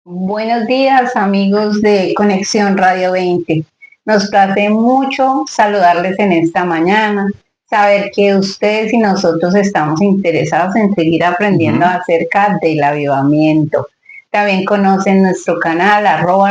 Buenos días, amigos de Conexión Radio 20. Nos place mucho saludarles en esta mañana, saber que ustedes y nosotros estamos interesados en seguir aprendiendo Ujú. acerca del avivamiento. También conocen nuestro canal,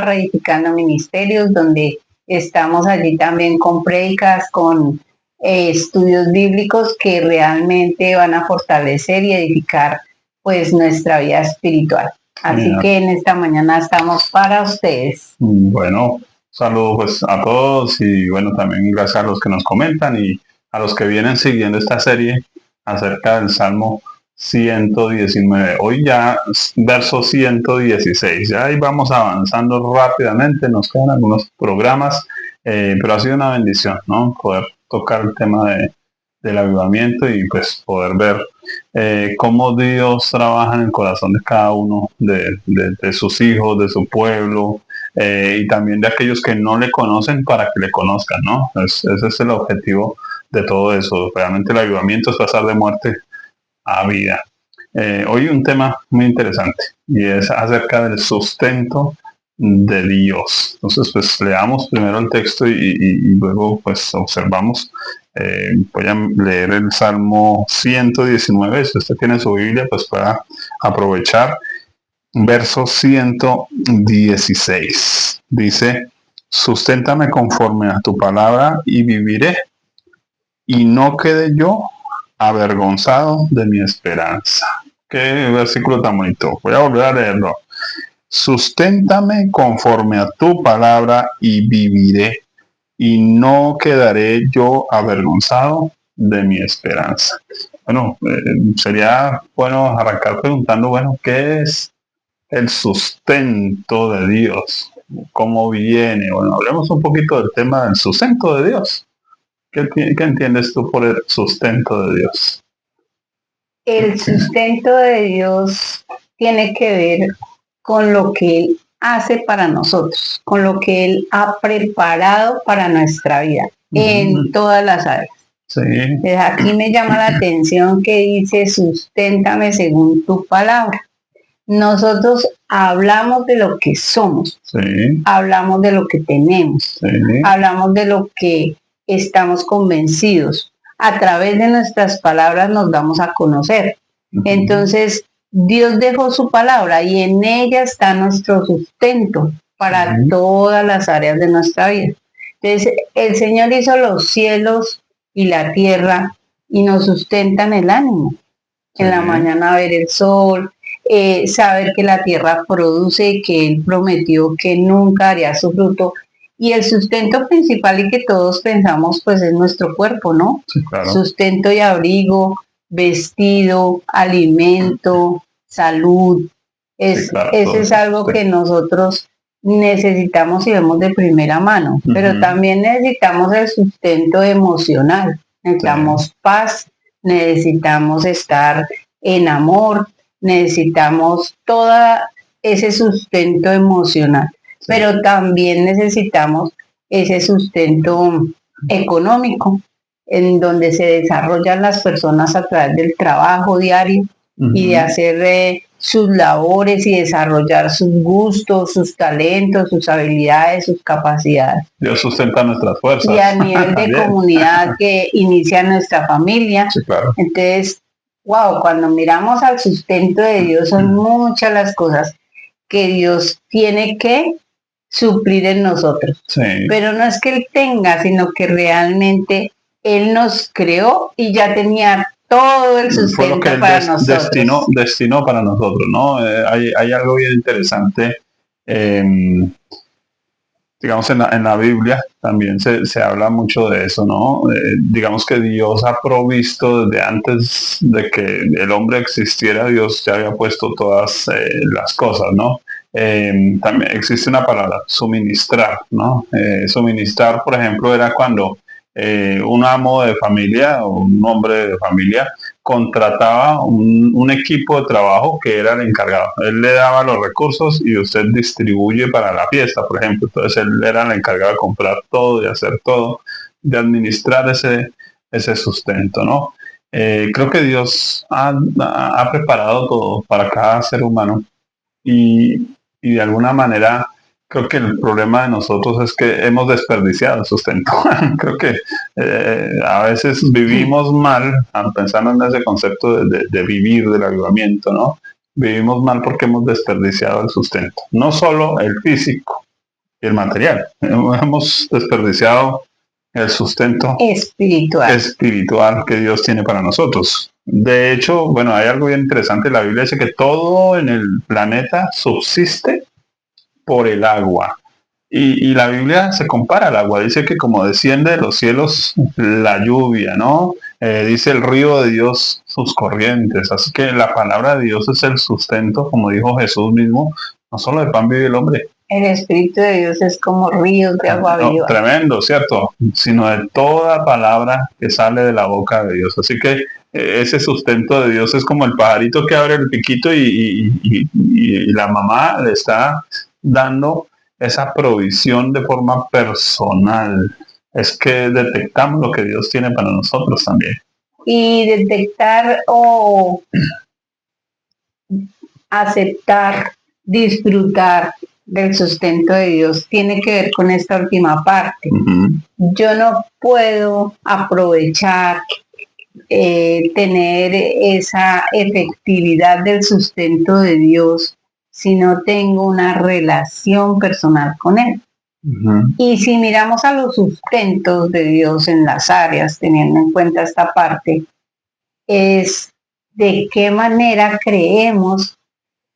@reedificando ministerios, donde estamos allí también con prédicas, con estudios bíblicos que realmente van a fortalecer y edificar pues nuestra vida espiritual. Así Genial. que en esta mañana estamos para ustedes. Bueno, saludos pues a todos y bueno, también gracias a los que nos comentan y a los que vienen siguiendo esta serie acerca del Salmo 119. Hoy ya verso 116. Ya ahí vamos avanzando rápidamente, nos quedan algunos programas, pero ha sido una bendición, ¿no? Poder tocar el tema del avivamiento y pues poder ver cómo Dios trabaja en el corazón de cada uno de sus hijos, de su pueblo, y también de aquellos que no le conocen para que le conozcan, ¿no? Ese es el objetivo de todo eso. Realmente el avivamiento es pasar de muerte a vida. Hoy un tema muy interesante y es acerca del sustento de Dios. Entonces, pues leamos primero el texto y luego pues observamos. Voy a leer el Salmo 119. Si usted tiene su Biblia, pues pueda aprovechar. Verso 116. Dice, susténtame conforme a tu palabra y viviré, y no quede yo avergonzado de mi esperanza. Qué versículo tan bonito. Voy a volver a leerlo. Susténtame conforme a tu palabra y viviré, y no quedaré yo avergonzado de mi esperanza. Bueno, sería bueno arrancar preguntando, bueno, ¿qué es el sustento de Dios? ¿Cómo viene? Bueno, hablemos un poquito del tema del sustento de Dios. ¿Qué entiendes tú por el sustento de Dios? El sustento de Dios tiene que ver con lo que Él hace para nosotros, con lo que Él ha preparado para nuestra vida, en Ujú. todas las áreas. Sí, Entonces, aquí me llama la atención que dice, susténtame según tu palabra. Nosotros hablamos de lo que somos, sí, hablamos de lo que tenemos, sí. hablamos de lo que estamos convencidos. A través de nuestras palabras nos damos a conocer. Ujú. Entonces, Dios dejó su palabra y en ella está nuestro sustento para Sí, todas las áreas de nuestra vida. Entonces, el Señor hizo los cielos y la tierra y nos sustentan el ánimo. sí, En la mañana ver el sol, saber que la tierra produce y que Él prometió que nunca haría su fruto. Y el sustento principal y que todos pensamos, pues es nuestro cuerpo, ¿no? sí, claro. Sustento y abrigo, vestido, alimento, salud. Sí, claro, Eso todo es eso. algo Sí. que nosotros necesitamos y vemos de primera mano, pero Ujú. también necesitamos el sustento emocional, Sí, necesitamos paz, necesitamos estar en amor, necesitamos todo ese sustento emocional, sí, pero también necesitamos ese sustento económico, en donde se desarrollan las personas a través del trabajo diario y de ujú. hacer sus labores y desarrollar sus gustos, sus talentos, sus habilidades, sus capacidades. Dios sustenta nuestras Y a fuerzas nivel de también. comunidad que inicia nuestra familia. Sí, claro. Entonces, wow, cuando miramos al sustento de Dios son muchas las cosas que Dios tiene que suplir en nosotros. Sí, Pero no es que Él tenga, sino que realmente Él nos creó y ya tenía todo el fue lo que sustento Él para nosotros. destinó para nosotros, ¿no? Hay algo bien interesante. em, digamos, en la Biblia también se habla mucho de eso, ¿no? Digamos que Dios ha provisto desde antes de que el hombre existiera, Dios ya había puesto todas las cosas, ¿no? También existe una palabra, suministrar, ¿no? Suministrar, por ejemplo, era cuando un amo de familia o un hombre de familia contrataba un equipo de trabajo que era el encargado. Él le daba los recursos y usted distribuye para la fiesta, por ejemplo. Entonces él era el encargado de comprar todo, de hacer todo, de administrar ese sustento, ¿no? Creo que Dios ha preparado todo para cada ser humano y y de alguna manera creo que el problema de nosotros es que hemos desperdiciado el sustento. Creo que a veces vivimos mal, pensando en ese concepto de vivir, del avivamiento, ¿no? Vivimos mal porque hemos desperdiciado el sustento. No solo el físico y el material. Hemos desperdiciado el sustento espiritual que Dios tiene para nosotros. De hecho, bueno, hay algo bien interesante. La Biblia dice que todo en el planeta subsiste por el agua. Y la Biblia se compara al agua, dice que como desciende de los cielos la lluvia, ¿no? Dice el río de Dios sus corrientes, así que la palabra de Dios es el sustento, como dijo Jesús mismo, no solo de pan vive el hombre. El Espíritu de Dios es como ríos de agua viva. Tremendo, ¿cierto? Sino de toda palabra que sale de la boca de Dios. Así que ese sustento de Dios es como el pajarito que abre el piquito y la mamá le está dando esa provisión de forma personal. Es que detectamos lo que Dios tiene para nosotros también. Y detectar o aceptar, disfrutar del sustento de Dios tiene que ver con esta última parte. Yo no puedo aprovechar, tener esa efectividad del sustento de Dios si no tengo una relación personal con Él. Y si miramos a los sustentos de Dios en las áreas, teniendo en cuenta esta parte, es de qué manera creemos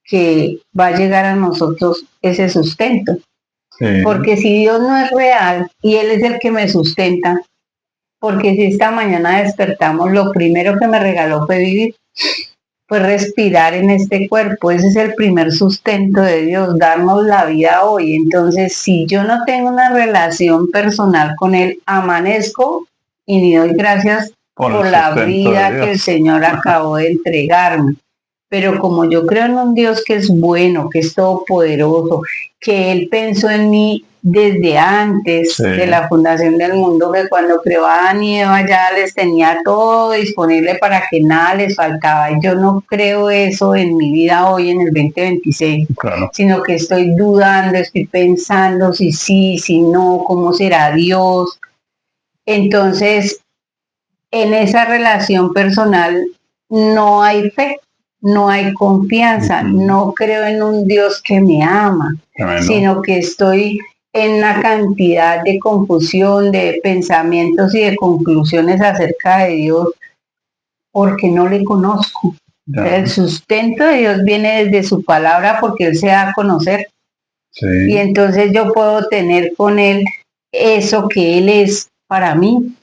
que va a llegar a nosotros ese sustento. Sí. Porque si Dios no es real y Él es el que me sustenta, porque si esta mañana despertamos, lo primero que me regaló fue vivir, fue respirar en este cuerpo. Ese es el primer sustento de Dios, darnos la vida hoy. Entonces, si yo no tengo una relación personal con Él, amanezco y ni doy gracias por la vida que el Señor acabó de entregarme. Pero como yo creo en un Dios que es bueno, que es todopoderoso, que Él pensó en mí desde antes de la fundación del mundo, que cuando creó a Adán y Eva ya les tenía todo disponible para que nada les faltaba. Y yo no creo eso en mi vida hoy en el 2026, sino que estoy dudando, estoy pensando si sí, si no, cómo será Dios. Entonces, en esa relación personal no hay fe. No hay confianza, no creo en un Dios que me ama, sino que estoy en una cantidad de confusión, de pensamientos y de conclusiones acerca de Dios, porque no le conozco. El sustento de Dios viene desde su palabra porque Él se da a conocer. Y entonces yo puedo tener con Él eso que Él es para mí.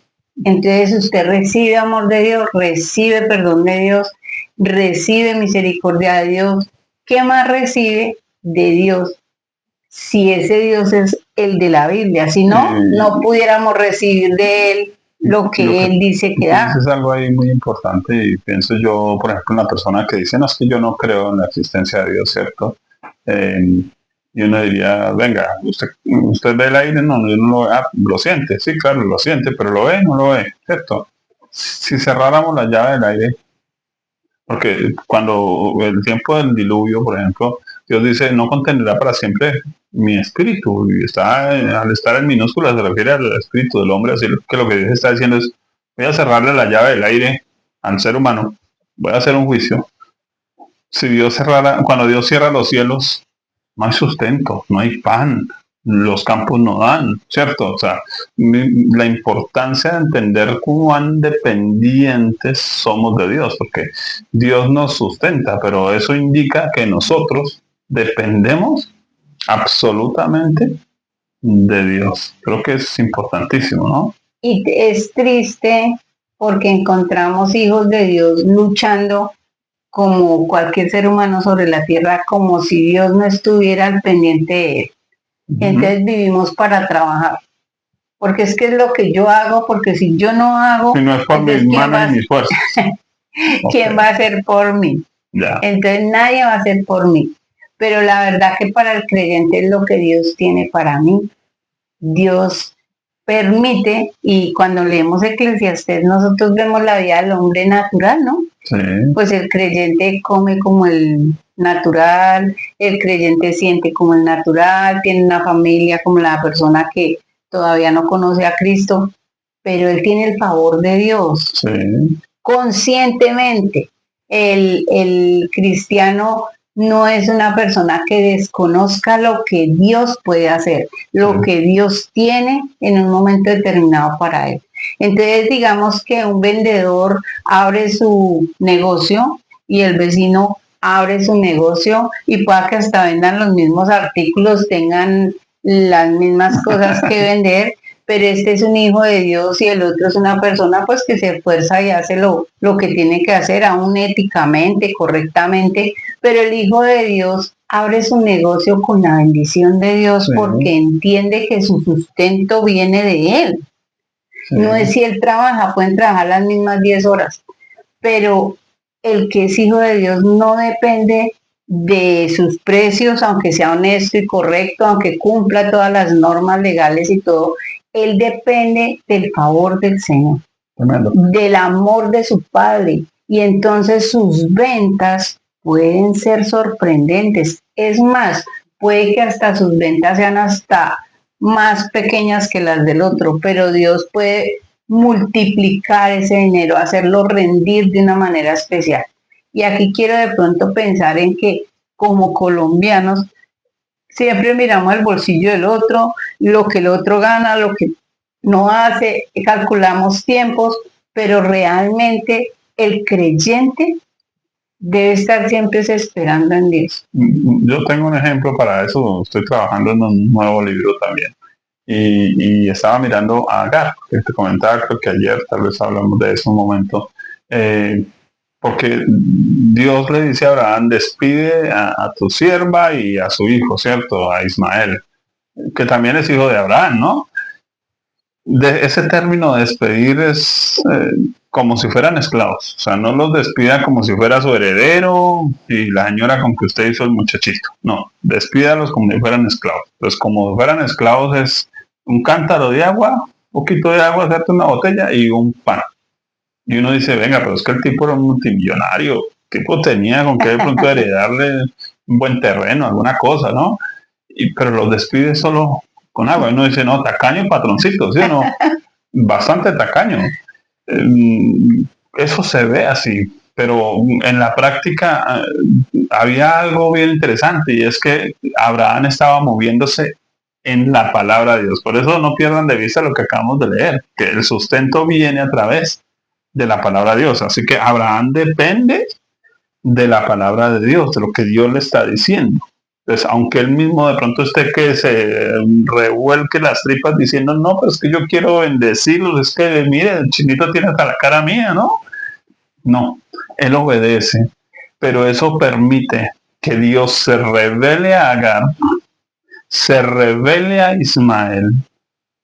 Entonces usted recibe amor de Dios, recibe perdón de Dios, recibe misericordia de Dios. ¿Qué más recibe de Dios? Si ese Dios es el de la Biblia, si no, no pudiéramos recibir de Él lo que Él dice que da. Es algo ahí muy importante y pienso yo, por ejemplo, una persona que dice, no, es que yo no creo en la existencia de Dios, ¿cierto? Y uno diría, venga, ¿usted ve el aire? No, yo no lo ve. Ah, lo siente, sí, claro, lo siente, pero ¿lo ve? No lo ve, ¿cierto? Si cerráramos la llave del aire, porque cuando el tiempo del diluvio, por ejemplo, Dios dice, no contendrá para siempre mi espíritu, y al estar en minúsculas se refiere al espíritu del hombre, así que lo que Dios está diciendo es, voy a cerrarle la llave del aire al ser humano, voy a hacer un juicio. Cuando Dios cierra los cielos, no hay sustento, no hay pan, los campos no dan, ¿cierto? O sea, la importancia de entender cuán dependientes somos de Dios, porque Dios nos sustenta, pero eso indica que nosotros dependemos absolutamente de Dios. Creo que es importantísimo, ¿no? Y es triste porque encontramos hijos de Dios luchando como cualquier ser humano sobre la tierra, como si Dios no estuviera al pendiente de él. Entonces vivimos para trabajar. Porque es que es lo que yo hago, porque si yo no hago... Si no es por mis manos y mis fuerzas. ¿Quién va a hacer por mí? Entonces nadie va a hacer por mí. Pero la verdad que para el creyente es lo que Dios tiene para mí. Dios permite, y cuando leemos Eclesiastés, nosotros vemos la vida del hombre natural, ¿no? Sí, Pues el creyente come como el natural, el creyente siente como el natural, tiene una familia como la persona que todavía no conoce a Cristo, pero él tiene el favor de Dios sí, conscientemente. El cristiano no es una persona que desconozca lo que Dios puede hacer, lo sí. que Dios tiene en un momento determinado para él. Entonces, digamos que un vendedor abre su negocio y el vecino abre su negocio y pueda que hasta vendan los mismos artículos, tengan las mismas cosas que vender, pero este es un hijo de Dios y el otro es una persona pues que se esfuerza y hace lo que tiene que hacer, aún éticamente, correctamente, pero el hijo de Dios abre su negocio con la bendición de Dios Sí, porque entiende que su sustento viene de él. No es sí. si él trabaja, pueden trabajar las mismas 10 horas, pero el que es hijo de Dios no depende de sus precios, aunque sea honesto y correcto, aunque cumpla todas las normas legales y todo, él depende del favor del Señor, Tremendo. del amor de su Padre, y entonces sus ventas pueden ser sorprendentes. Es más, puede que hasta sus ventas sean hasta más pequeñas que las del otro, pero Dios puede multiplicar ese dinero, hacerlo rendir de una manera especial. Y aquí quiero de pronto pensar en que como colombianos siempre miramos el bolsillo del otro, lo que el otro gana, lo que no hace, calculamos tiempos, pero realmente el creyente debe estar siempre esperando en Dios. Yo tengo un ejemplo para eso. Estoy trabajando en un nuevo libro también. Y estaba mirando a Agar, que te comentaba, creo que ayer tal vez hablamos de eso un momento. Eh, Porque Dios le dice a Abraham, despide a tu sierva y a su hijo, ¿cierto? A Ismael, que también es hijo de Abraham, ¿no? De ese término de despedir es como si fueran esclavos, o sea, no los despida como si fuera su heredero y la señora con que usted hizo el muchachito, no, despídalos como si fueran esclavos. Pues como si fueran esclavos es un cántaro de agua, un poquito de agua, hacerte una botella y un pan. Y uno dice, venga, pero es que el tipo era un multimillonario, el tipo tenía con qué de pronto heredarle un buen terreno, alguna cosa, ¿no? Pero los despide solo con agua. Y uno dice, no, tacaño patroncito, ¿sí o no? Bastante tacaño. Eso se ve así, pero en la práctica había algo bien interesante y es que Abraham estaba moviéndose en la palabra de Dios. Por eso no pierdan de vista lo que acabamos de leer, que el sustento viene a través de la palabra de Dios. Así que Abraham depende de la palabra de Dios, de lo que Dios le está diciendo. Entonces, aunque él mismo de pronto esté que se revuelque las tripas diciendo, no, pero es que yo quiero bendecirlos, es que mire, el chinito tiene hasta la cara mía, ¿no? No, él obedece, pero eso permite que Dios se revele a Agar, se revele a Ismael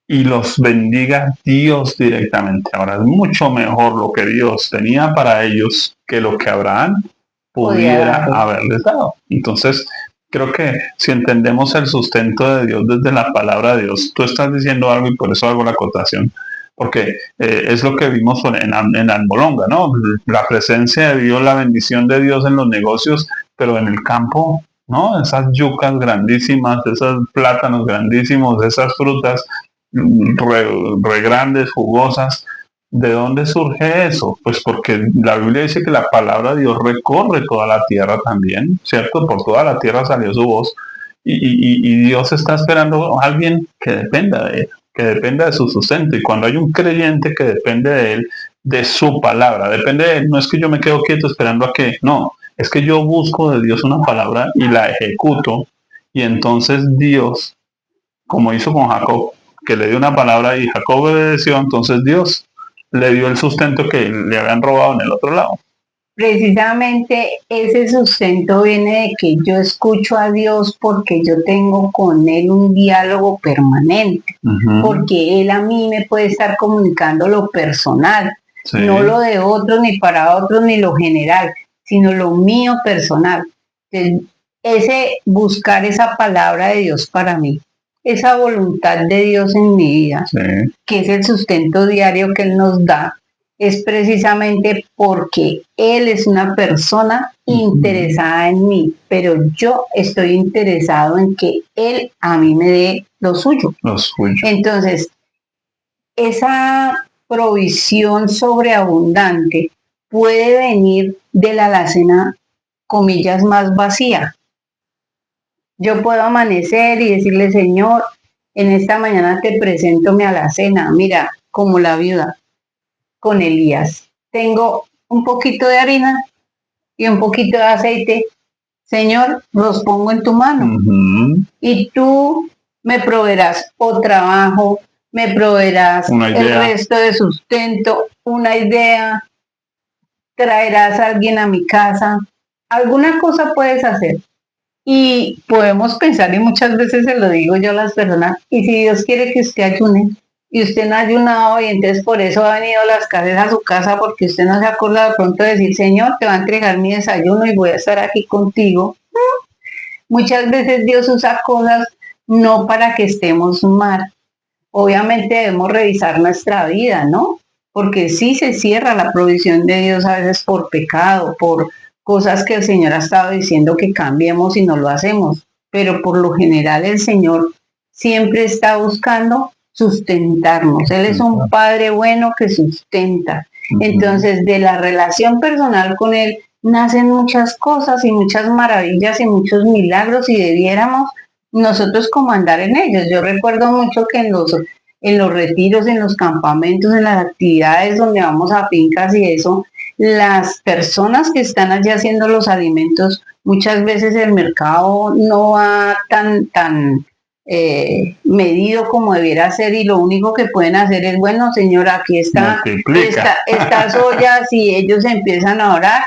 y los bendiga Dios directamente. Ahora es mucho mejor lo que Dios tenía para ellos que lo que Abraham pudiera haberles dado. Entonces, creo que si entendemos el sustento de Dios desde la palabra de Dios, tú estás diciendo algo y por eso hago la acotación, porque es lo que vimos en Almolonga, ¿no? La presencia de Dios, la bendición de Dios en los negocios, pero en el campo, ¿no? Esas yucas grandísimas, esos plátanos grandísimos, esas frutas re grandes, jugosas. ¿De dónde surge eso? Pues porque la Biblia dice que la palabra de Dios recorre toda la tierra también, ¿cierto? Por toda la tierra salió su voz y Dios está esperando a alguien que dependa de él, que dependa de su sustento. Y cuando hay un creyente que depende de él, de su palabra, depende de él, no es que yo me quedo quieto esperando a que, no, es que yo busco de Dios una palabra y la ejecuto y entonces Dios, como hizo con Jacob, que le dio una palabra y Jacob obedeció, entonces Dios le dio el sustento que le habían robado en el otro lado. Precisamente ese sustento viene de que yo escucho a Dios porque yo tengo con Él un diálogo permanente, porque Él a mí me puede estar comunicando lo personal, Sí, no lo de otros, ni para otros, ni lo general, sino lo mío personal. Entonces, ese buscar esa palabra de Dios para mí, esa voluntad de Dios en mi vida, sí, que es el sustento diario que Él nos da, es precisamente porque Él es una persona interesada en mí, pero yo estoy interesado en que Él a mí me dé lo suyo. Entonces, esa provisión sobreabundante puede venir de la alacena, comillas, más vacía. Yo puedo amanecer y decirle, Señor, en esta mañana te presento mi alacena, mira, como la viuda con Elías. Tengo un poquito de harina y un poquito de aceite. Señor, los pongo en tu mano. Y tú me proveerás o trabajo, me proveerás el resto de sustento, una idea, traerás a alguien a mi casa. Alguna cosa puedes hacer. Y podemos pensar, y muchas veces se lo digo yo a las personas, y si Dios quiere que usted ayune, y usted no ha ayunado, y entonces por eso ha venido la escasez a su casa, porque usted no se ha acordado de pronto de decir, Señor, te va a entregar mi desayuno y voy a estar aquí contigo. Muchas veces Dios usa cosas no para que estemos mal. Obviamente debemos revisar nuestra vida, ¿no? Porque sí se cierra la provisión de Dios a veces por pecado, por cosas que el Señor ha estado diciendo que cambiemos y no lo hacemos. Pero por lo general el Señor siempre está buscando sustentarnos. Él es un Padre bueno que sustenta. Entonces, de la relación personal con Él nacen muchas cosas y muchas maravillas y muchos milagros y debiéramos nosotros como andar en ellos. Yo recuerdo mucho que en los retiros, en los campamentos, en las actividades donde vamos a fincas y eso, las personas que están allí haciendo los alimentos, muchas veces el mercado no va tan medido como debiera ser y lo único que pueden hacer es, bueno, señora, aquí está estas ollas y ellos empiezan a orar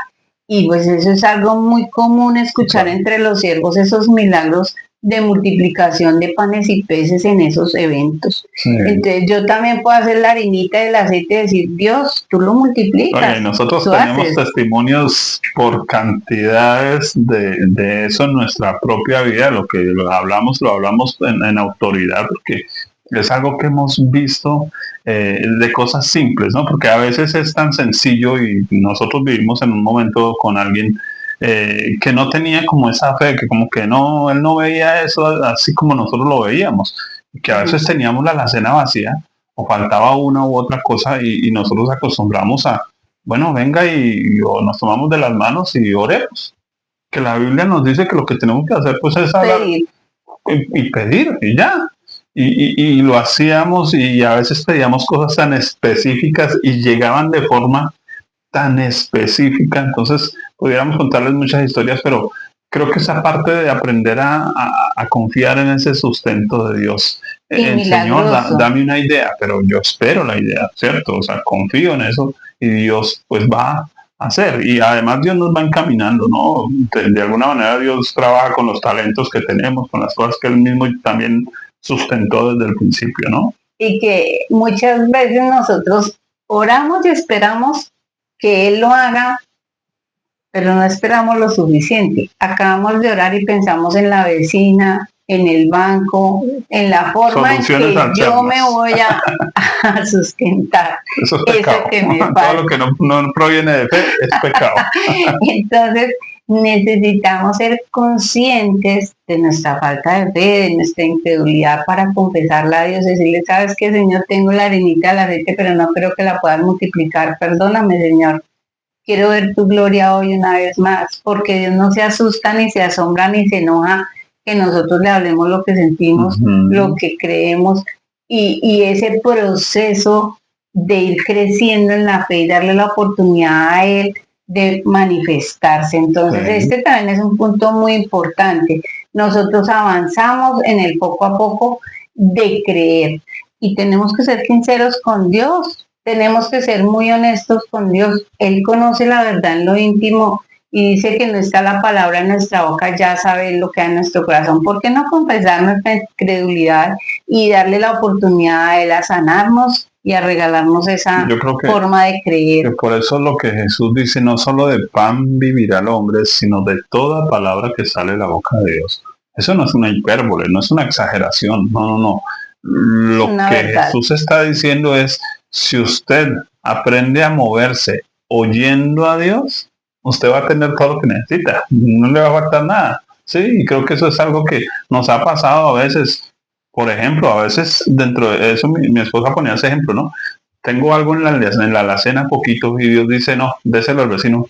y pues eso es algo muy común escuchar entre los siervos esos milagros de multiplicación de panes y peces en esos eventos. Sí. Entonces yo también puedo hacer la harinita del aceite y decir, Dios, tú lo multiplicas. Oye, nosotros tenemos testimonios por cantidades de eso en nuestra propia vida, lo hablamos en autoridad, porque es algo que hemos visto de cosas simples, ¿no? Porque a veces es tan sencillo y nosotros vivimos en un momento con alguien que no tenía como esa fe, que como que no, él no veía eso así como nosotros lo veíamos, y que a veces teníamos la alacena vacía o faltaba una u otra cosa y nosotros acostumbramos a, bueno, venga y nos tomamos de las manos y oremos, que la Biblia nos dice que lo que tenemos que hacer pues es hablar y pedir y ya. Y lo hacíamos y a veces pedíamos cosas tan específicas y llegaban de forma tan específica, entonces pudiéramos contarles muchas historias, pero creo que esa parte de aprender a confiar en ese sustento de Dios, el Señor, dame una idea, pero yo espero la idea, ¿cierto? O sea, confío en eso y Dios pues va a hacer, y además Dios nos va encaminando, ¿no? De alguna manera Dios trabaja con los talentos que tenemos, con las cosas que Él mismo también sustentó desde el principio, ¿no? Y que muchas veces nosotros oramos y esperamos que Él lo haga, pero no esperamos lo suficiente. Acabamos de orar y pensamos en la vecina, en el banco, en la forma en que yo me voy a sustentar. Eso es pecado. Eso que me falta. Todo lo que no proviene de fe es pecado. Entonces, necesitamos ser conscientes de nuestra falta de fe, de nuestra incredulidad para confesarla a Dios, decirle, sabes qué, Señor, tengo la harinita, la aceite, pero no creo que la puedas multiplicar, perdóname, Señor, quiero ver tu gloria hoy una vez más, porque Dios no se asusta, ni se asombra, ni se enoja que nosotros le hablemos lo que sentimos, lo que creemos, y ese proceso de ir creciendo en la fe y darle la oportunidad a Él de manifestarse. Entonces, este también es un punto muy importante. Nosotros avanzamos en el poco a poco de creer y tenemos que ser sinceros con Dios, tenemos que ser muy honestos con Dios. Él conoce la verdad en lo íntimo y dice que no está la palabra en nuestra boca, ya sabe lo que hay en nuestro corazón. ¿Por qué no confesar nuestra incredulidad y darle la oportunidad a Él a sanarnos y a regalarnos esa forma de creer? Que por eso lo que Jesús dice, no solo de pan vivirá el hombre, sino de toda palabra que sale de la boca de Dios. Eso no es una hipérbole, no es una exageración, no. Lo que Jesús está diciendo es, si usted aprende a moverse oyendo a Dios, usted va a tener todo lo que necesita, no le va a faltar nada. Sí, y creo que eso es algo que nos ha pasado a veces. Por ejemplo, a veces dentro de eso mi esposa ponía ese ejemplo, ¿no? Tengo algo en la alacena poquito y Dios dice, no, déselo al vecino.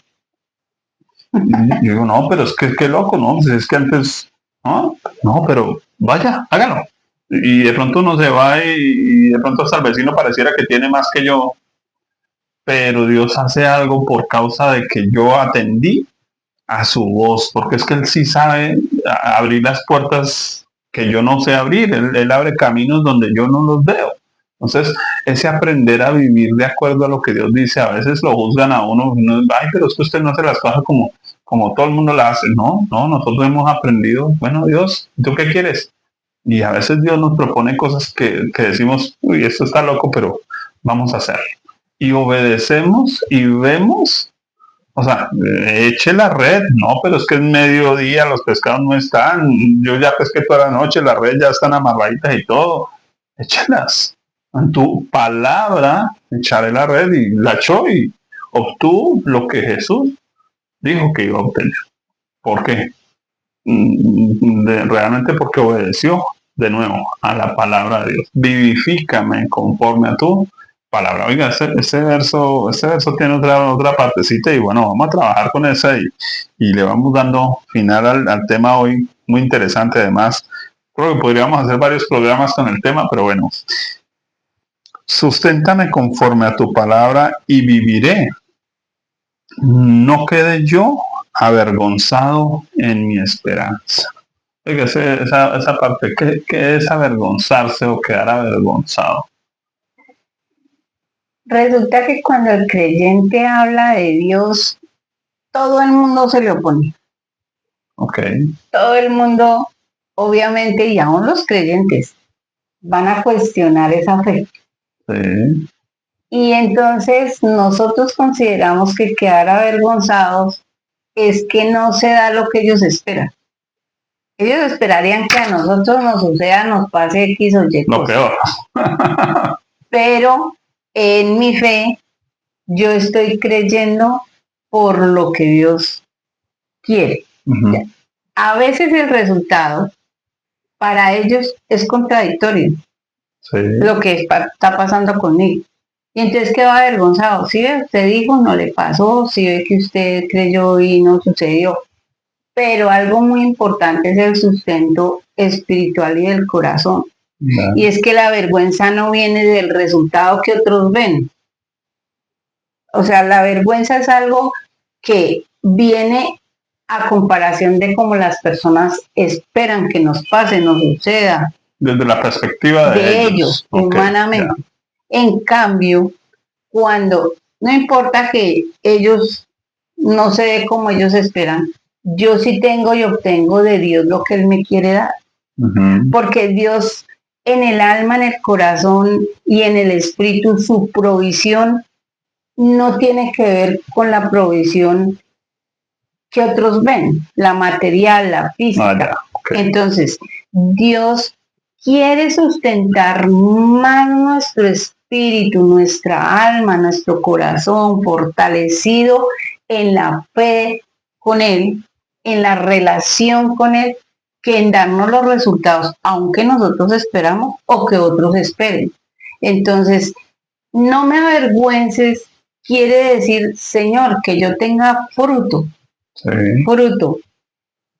Y yo digo, no, pero es que qué loco, ¿no? Pues es que antes, no, pero vaya, hágalo. Y de pronto uno se va y de pronto hasta el vecino pareciera que tiene más que yo, pero Dios hace algo por causa de que yo atendí a su voz, porque es que Él sí sabe abrir las puertas que yo no sé abrir, él abre caminos donde yo no los veo. Entonces, ese aprender a vivir de acuerdo a lo que Dios dice, a veces lo juzgan a uno, ay, pero es que usted no hace las cosas como todo el mundo las hace. No, no, nosotros hemos aprendido, bueno, Dios, ¿tú qué quieres? Y a veces Dios nos propone cosas que decimos, uy, esto está loco, pero vamos a hacerlo. Y obedecemos y vemos, o sea, eche la red, no, pero es que es mediodía, los pescados no están, yo ya pesqué toda la noche, las redes ya están amarraditas y todo, échalas. En tu palabra, echaré la red y la echó y obtuvo lo que Jesús dijo que iba a obtener. ¿Por qué? Realmente porque obedeció de nuevo a la palabra de Dios. Vivifícame conforme a tu palabra. Oiga, ese verso tiene otra partecita y bueno, vamos a trabajar con esa y le vamos dando final al tema hoy, muy interesante además. Creo que podríamos hacer varios programas con el tema, pero bueno. Susténtame conforme a tu palabra y viviré. No quede yo avergonzado en mi esperanza. Oiga, esa parte, ¿qué es avergonzarse o quedar avergonzado? Resulta que cuando el creyente habla de Dios, todo el mundo se le opone. Ok. Todo el mundo, obviamente, y aún los creyentes, van a cuestionar esa fe. Sí. Y entonces nosotros consideramos que quedar avergonzados es que no se da lo que ellos esperan. Ellos esperarían que a nosotros nos suceda, nos pase X o Y. Lo peor. Pero en mi fe, yo estoy creyendo por lo que Dios quiere. Uh-huh. A veces el resultado para ellos es contradictorio. Sí. Lo que está pasando conmigo. Y entonces quedó avergonzado. Si ve, usted dijo, no le pasó, si ve que usted creyó y no sucedió. Pero algo muy importante es el sustento espiritual y del corazón. Yeah. Y es que la vergüenza no viene del resultado que otros ven. O sea, la vergüenza es algo que viene a comparación de cómo las personas esperan que nos pase, nos suceda. Desde la perspectiva de ellos. Humanamente. Okay, yeah. En cambio, cuando no importa que ellos no se dé como ellos esperan, yo sí tengo y obtengo de Dios lo que Él me quiere dar. Uh-huh. Porque Dios en el alma, en el corazón y en el espíritu, su provisión no tiene que ver con la provisión que otros ven, la material, la física. Okay. Entonces, Dios quiere sustentar más nuestro espíritu, nuestra alma, nuestro corazón, fortalecido en la fe con Él, en la relación con Él, que en darnos los resultados, aunque nosotros esperamos o que otros esperen. Entonces, no me avergüences quiere decir, Señor, que yo tenga fruto, sí, fruto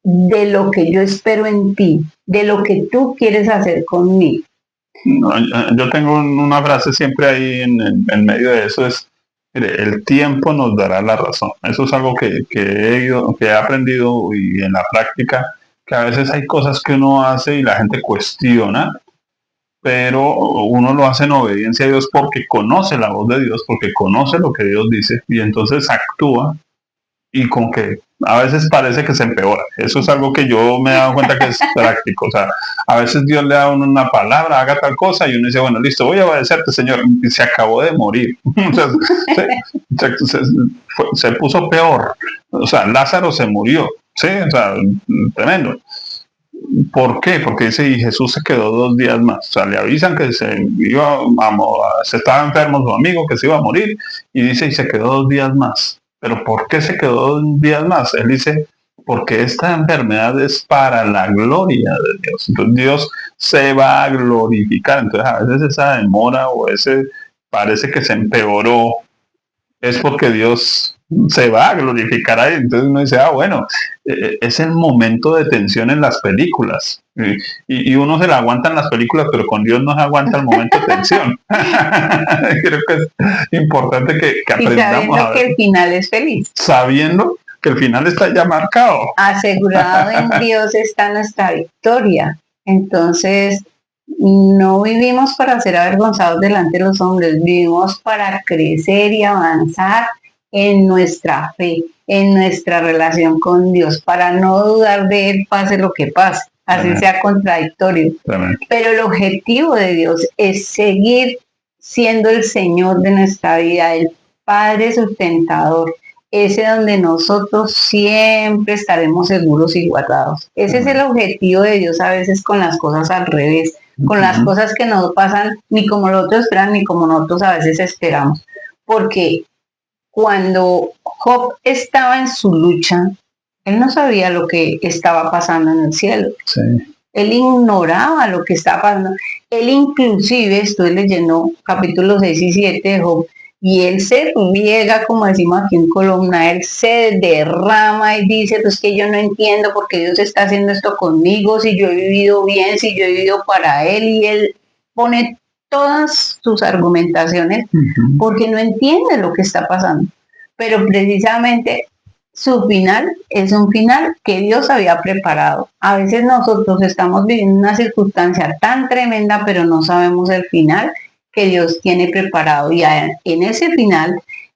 de lo que yo espero en ti, de lo que tú quieres hacer conmigo. No, yo tengo una frase siempre ahí en medio de eso, es, mire, el tiempo nos dará la razón. Eso es algo que he aprendido y en la práctica, que a veces hay cosas que uno hace y la gente cuestiona, pero uno lo hace en obediencia a Dios porque conoce la voz de Dios, porque conoce lo que Dios dice y entonces actúa y con que a veces parece que se empeora. Eso es algo que yo me he dado cuenta que es práctico. O sea, a veces Dios le da a uno una palabra, haga tal cosa y uno dice, bueno, listo, voy a obedecerte, Señor. Y se acabó de morir. O sea, se puso peor. O sea, Lázaro se murió. Sí, o sea, tremendo. ¿Por qué? Porque dice, y Jesús se quedó 2 días más. O sea, le avisan que se estaba enfermo su amigo, que se iba a morir, y dice, y se quedó 2 días más. Pero ¿por qué se quedó 2 días más? Él dice, porque esta enfermedad es para la gloria de Dios. Entonces Dios se va a glorificar. Entonces a veces esa demora o ese parece que se empeoró, es porque Dios se va a glorificar ahí. Entonces uno dice, bueno, es el momento de tensión en las películas. Y uno se la aguanta en las películas, pero con Dios no se aguanta el momento de tensión. Creo que es importante que Y aprendamos sabiendo a que ver, el final es feliz. sabiendo que el final está ya marcado. Asegurado en Dios está nuestra victoria. Entonces, no vivimos para ser avergonzados delante de los hombres, vivimos para crecer y avanzar en nuestra fe, en nuestra relación con Dios, para no dudar de Él pase lo que pase, así sea contradictorio. Amén. Pero el objetivo de Dios es seguir siendo el Señor de nuestra vida, el Padre sustentador, ese donde nosotros siempre estaremos seguros y guardados. Ese es el objetivo de Dios a veces con las cosas al revés, con las cosas que no pasan ni como nosotros esperan ni como nosotros a veces esperamos. Porque cuando Job estaba en su lucha, él no sabía lo que estaba pasando en el cielo. Sí. Él ignoraba lo que estaba pasando. Él inclusive, estoy leyendo capítulos 6 y 7 de Job, y él se riega, como decimos aquí en Colombia, él se derrama y dice, pues que yo no entiendo por qué Dios está haciendo esto conmigo, si yo he vivido bien, si yo he vivido para él, y él pone todas sus argumentaciones porque no entiende lo que está pasando. Pero precisamente su final es un final que Dios había preparado. A veces nosotros estamos viviendo una circunstancia tan tremenda, pero no sabemos el final que Dios tiene preparado. Y en ese final,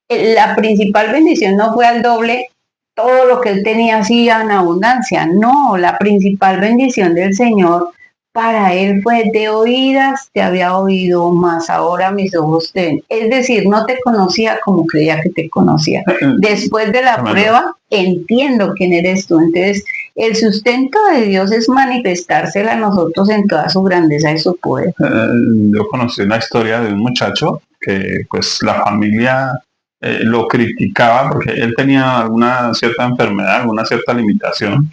la principal bendición no fue al doble todo lo que él tenía así en abundancia. No, la principal bendición del Señor para él fue: de oídas te había oído, mas ahora mis ojos te ven. Es decir, no te conocía como creía que te conocía. Después de la prueba, entiendo quién eres tú. Entonces, el sustento de Dios es manifestársela a nosotros en toda su grandeza y su poder. Yo conocí una historia de un muchacho que pues la familia lo criticaba porque él tenía alguna cierta enfermedad, alguna cierta limitación.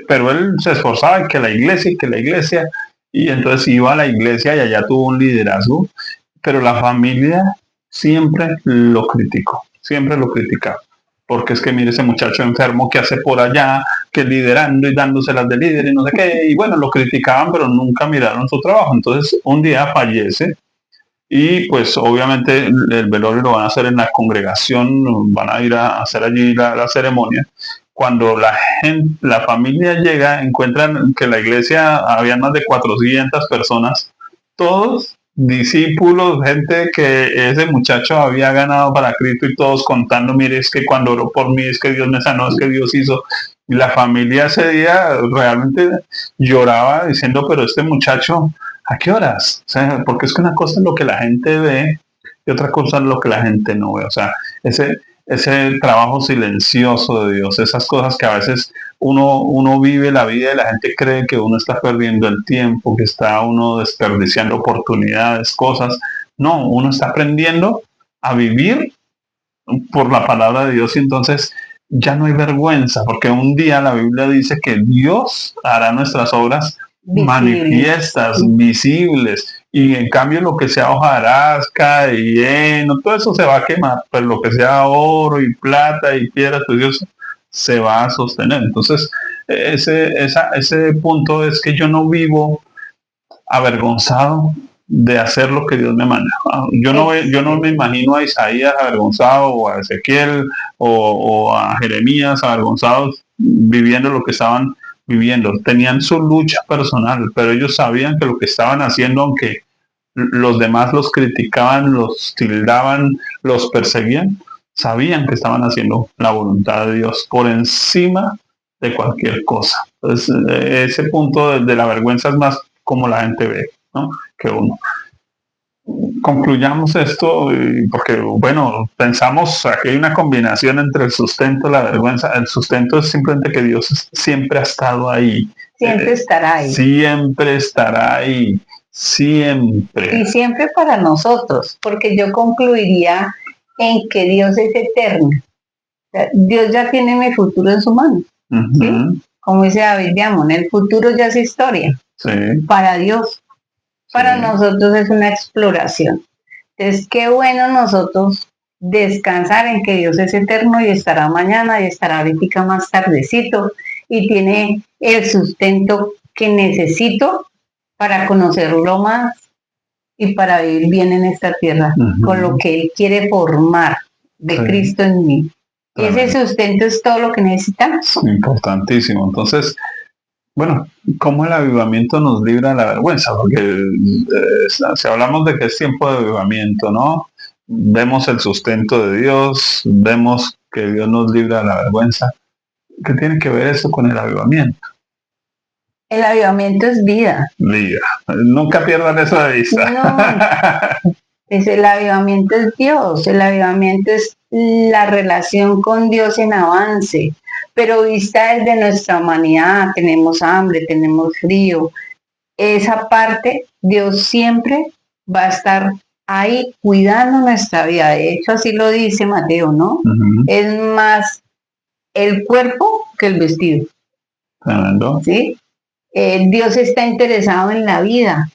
Pero él se esforzaba en que la iglesia, y entonces iba a la iglesia y allá tuvo un liderazgo, pero la familia siempre lo criticó, siempre lo criticaba, porque es que mire ese muchacho enfermo que hace por allá, que liderando y dándoselas de líder y no sé qué, y bueno, lo criticaban, pero nunca miraron su trabajo. Entonces un día fallece. Y pues obviamente el velorio lo van a hacer en la congregación, van a ir a hacer allí la ceremonia. Cuando la familia llega, encuentran que en la iglesia había más de 400 personas, todos discípulos, gente que ese muchacho había ganado para Cristo, y todos contando, mire, es que cuando oró por mí, es que Dios me sanó, es que Dios hizo. Y la familia ese día realmente lloraba diciendo, pero este muchacho, ¿a qué horas? O sea, porque es que una cosa es lo que la gente ve y otra cosa es lo que la gente no ve. O sea, ese trabajo silencioso de Dios, esas cosas que a veces uno vive la vida y la gente cree que uno está perdiendo el tiempo, que está uno desperdiciando oportunidades, cosas. No, uno está aprendiendo a vivir por la palabra de Dios, y entonces ya no hay vergüenza, porque un día la Biblia dice que Dios hará nuestras obras manifiestas, visibles, y en cambio lo que sea hojarasca y heno, todo eso se va a quemar, pero lo que sea oro y plata y piedra preciosa se va a sostener. Entonces ese punto es que yo no vivo avergonzado de hacer lo que Dios me manda. Yo no me imagino a Isaías avergonzado, o a Ezequiel, o a Jeremías avergonzados viviendo lo que estaban viviendo. Tenían su lucha personal, pero ellos sabían que lo que estaban haciendo, aunque los demás los criticaban, los tildaban, los perseguían, sabían que estaban haciendo la voluntad de Dios por encima de cualquier cosa. Entonces, ese punto de la vergüenza es más como la gente ve, ¿no?, que uno. Concluyamos esto, porque bueno, pensamos, aquí hay una combinación entre el sustento y la vergüenza. El sustento es simplemente que Dios siempre ha estado ahí, siempre estará ahí. Siempre estará ahí, siempre. Y siempre para nosotros, porque yo concluiría en que Dios es eterno. O sea, Dios ya tiene mi futuro en su mano. ¿Sí? Como dice David Diamond, el futuro ya es historia. Sí. Para Dios, para nosotros es una exploración. Entonces, qué bueno nosotros descansar en que Dios es eterno y estará mañana y estará ahorita más tardecito y tiene el sustento que necesito para conocerlo más y para vivir bien en esta tierra, con lo que Él quiere formar de Cristo en mí. Y ese sustento es todo lo que necesitamos. Importantísimo. Entonces, bueno, ¿cómo el avivamiento nos libra de la vergüenza? Porque si hablamos de que es tiempo de avivamiento, ¿no? Vemos el sustento de Dios, vemos que Dios nos libra de la vergüenza. ¿Qué tiene que ver eso con el avivamiento? El avivamiento es vida. Vida. Nunca pierdan eso de vista. No, el avivamiento es Dios, el avivamiento es la relación con Dios en avance, pero vista desde nuestra humanidad, tenemos hambre, tenemos frío, esa parte Dios siempre va a estar ahí cuidando nuestra vida. De hecho, así lo dice Mateo, ¿no? Es más el cuerpo que el vestido. ¿Sí? Dios está interesado en la vida.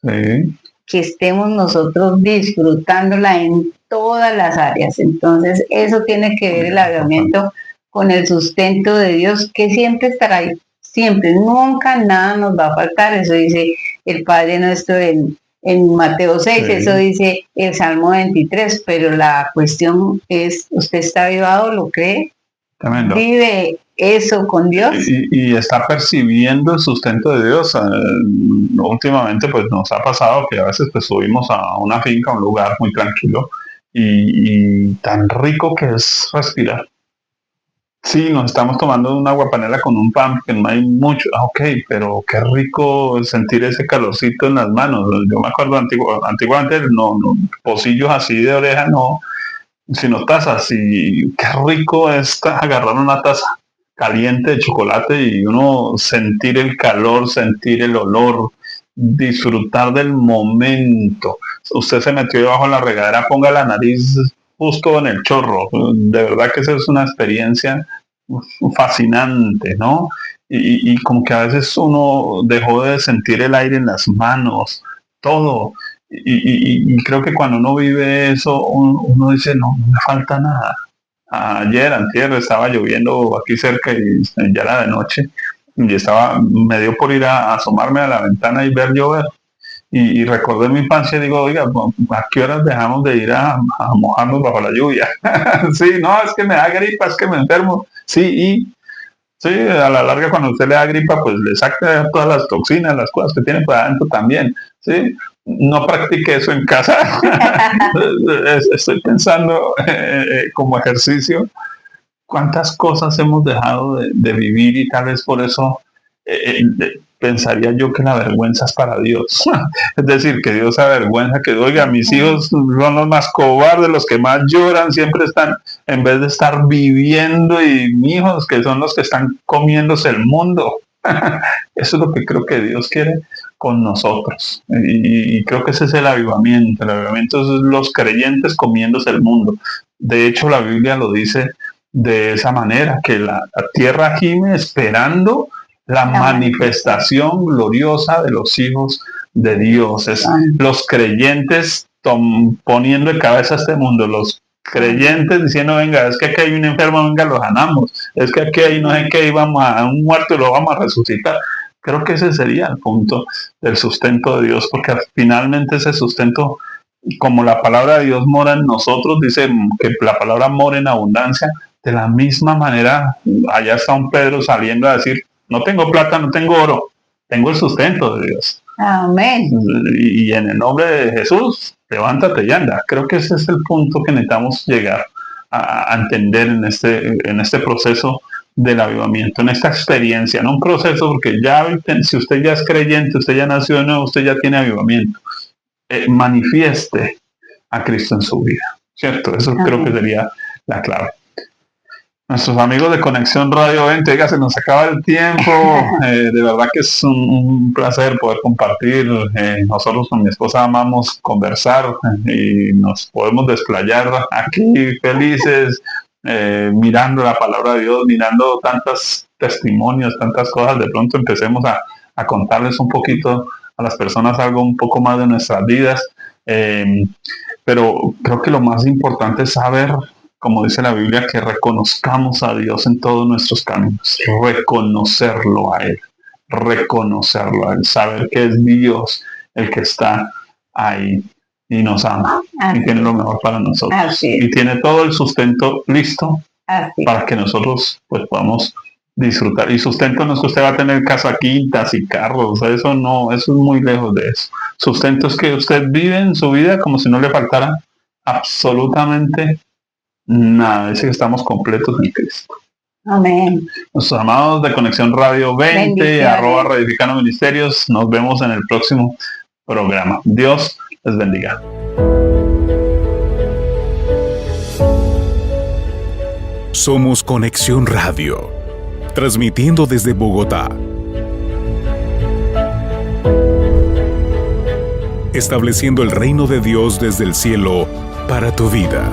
Sí. Que estemos nosotros disfrutándola en todas las áreas. Entonces, eso tiene que ver el avivamiento con el sustento de Dios, que siempre estará ahí, siempre, nunca nada nos va a faltar. Eso dice el Padre nuestro en Mateo 6, eso dice el Salmo 23, pero la cuestión es, ¿usted está avivado? ¿Lo cree? Tremendo. Vive eso con Dios. Y está percibiendo el sustento de Dios. Últimamente pues nos ha pasado que a veces pues subimos a una finca, a un lugar muy tranquilo y tan rico que es respirar. Sí, nos estamos tomando una aguapanela con un pan, que no hay mucho, ok, pero qué rico sentir ese calorcito en las manos. Yo me acuerdo antiguamente, no, pocillos así de oreja, no, sino tazas, y qué rico es agarrar una taza caliente de chocolate y uno sentir el calor, sentir el olor, disfrutar del momento. Usted se metió debajo de la regadera, ponga la nariz justo en el chorro. De verdad que esa es una experiencia fascinante, ¿no? Y como que a veces uno dejó de sentir el aire en las manos, todo. Y creo que cuando uno vive eso, uno dice, no me falta nada. Ayer, antier, estaba lloviendo aquí cerca y ya era de noche y me dio por ir a asomarme a la ventana y ver llover. Y recordé mi infancia y digo, oiga, ¿a qué horas dejamos de ir a mojarnos bajo la lluvia? Sí, no, es que me da gripa, es que me enfermo. Sí, sí, a la larga cuando usted le da gripa, pues le saca todas las toxinas, las cosas que tiene por adentro también. Sí, no practique eso en casa. Estoy pensando como ejercicio cuántas cosas hemos dejado de vivir y tal vez por eso pensaría yo que la vergüenza es para Dios. Es decir, que Dios se avergüenza, que oiga, mis hijos son los más cobardes, los que más lloran, siempre están, en vez de estar viviendo, y mis hijos que son los que están comiéndose el mundo. Eso es lo que creo que Dios quiere con nosotros. Y creo que ese es el avivamiento. El avivamiento es los creyentes comiéndose el mundo. De hecho, la Biblia lo dice de esa manera, que la tierra gime esperando la manifestación gloriosa de los hijos de Dios. Es los creyentes poniendo en cabeza a este mundo, los creyentes diciendo, venga, es que aquí hay un enfermo, venga, lo sanamos, es que aquí hay no sé qué, íbamos a un muerto y lo vamos a resucitar. Creo que ese sería el punto del sustento de Dios, porque finalmente ese sustento, como la palabra de Dios mora en nosotros, dice que la palabra mora en abundancia. De la misma manera, allá está un Pedro saliendo a decir, no tengo plata, no tengo oro, tengo el sustento de Dios. Amén. Y en el nombre de Jesús, levántate y anda. Creo que ese es el punto que necesitamos llegar a entender en este proceso del avivamiento, en esta experiencia, no un proceso, porque ya, si usted ya es creyente, usted ya nació de nuevo, usted ya tiene avivamiento. Manifieste a Cristo en su vida, ¿cierto? Eso creo que sería la clave. Nuestros amigos de Conexión Radio 20, oiga, se nos acaba el tiempo. De verdad que es un placer poder compartir. Nosotros con mi esposa amamos conversar y nos podemos desplayar aquí felices, mirando la palabra de Dios, mirando tantos testimonios, tantas cosas. De pronto empecemos a contarles un poquito a las personas algo un poco más de nuestras vidas. Pero creo que lo más importante es saber, como dice la Biblia, que reconozcamos a Dios en todos nuestros caminos, reconocerlo a Él, saber que es Dios el que está ahí y nos ama y tiene lo mejor para nosotros y tiene todo el sustento listo para que nosotros pues podamos disfrutar. Y sustento no es que usted va a tener casa, quintas y carros, eso no, eso es muy lejos de eso. Sustento es que usted vive en su vida como si no le faltara absolutamente nada, dice que estamos completos en Cristo. Amén. Nuestros amados de Conexión Radio 20, @Reedificando Ministerios, nos vemos en el próximo programa. Dios les bendiga. Somos Conexión Radio, transmitiendo desde Bogotá. Estableciendo el reino de Dios desde el cielo para tu vida.